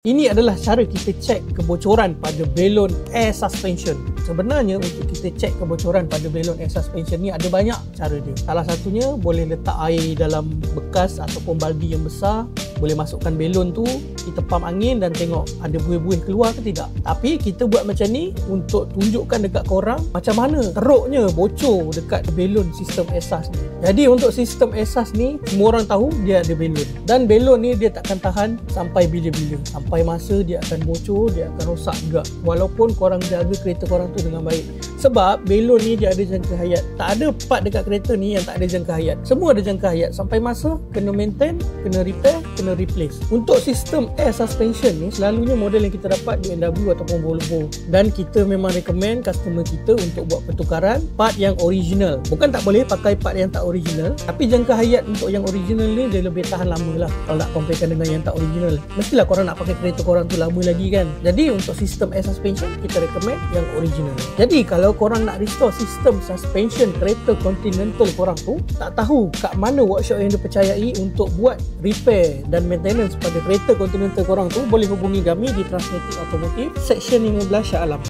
Ini adalah cara kita cek kebocoran pada belon air suspension. Sebenarnya untuk kita cek kebocoran pada belon air suspension ni ada banyak cara dia. Salah satunya boleh letak air dalam bekas ataupun baldi yang besar. Boleh masukkan belon tu, kita pump angin dan tengok ada buih-buih keluar ke tidak. Tapi kita buat macam ni untuk tunjukkan dekat korang macam mana teruknya bocor dekat belon sistem air sus ni. Jadi untuk sistem air sus ni, semua orang tahu dia ada belon. Dan belon ni dia takkan tahan sampai bila-bila. Sampai masa dia akan bocor, dia akan rosak juga. Walaupun korang jaga kereta korang tu dengan baik. Sebab belon ni dia ada jangka hayat. Tak ada part dekat kereta ni yang tak ada jangka hayat. Semua ada jangka hayat. Sampai masa kena maintain, kena repair, kena replace. Untuk sistem air suspension ni selalunya model yang kita dapat BMW ataupun Volvo. Dan kita memang recommend customer kita untuk buat pertukaran part yang original. Bukan tak boleh pakai part yang tak original, tapi jangka hayat untuk yang original ni dia lebih tahan lama lah kalau nak comparekan dengan yang tak original. Mestilah korang nak pakai kereta korang tu lama lagi kan. Jadi untuk sistem air suspension kita recommend yang original. Jadi kalau korang nak restore sistem suspension kereta Continental korang tu, tak tahu kat mana workshop yang dipercayai untuk buat repair dan maintenance pada kereta Continental korang tu, boleh hubungi kami di Transmetik Automotive Section 15 Shah Alam.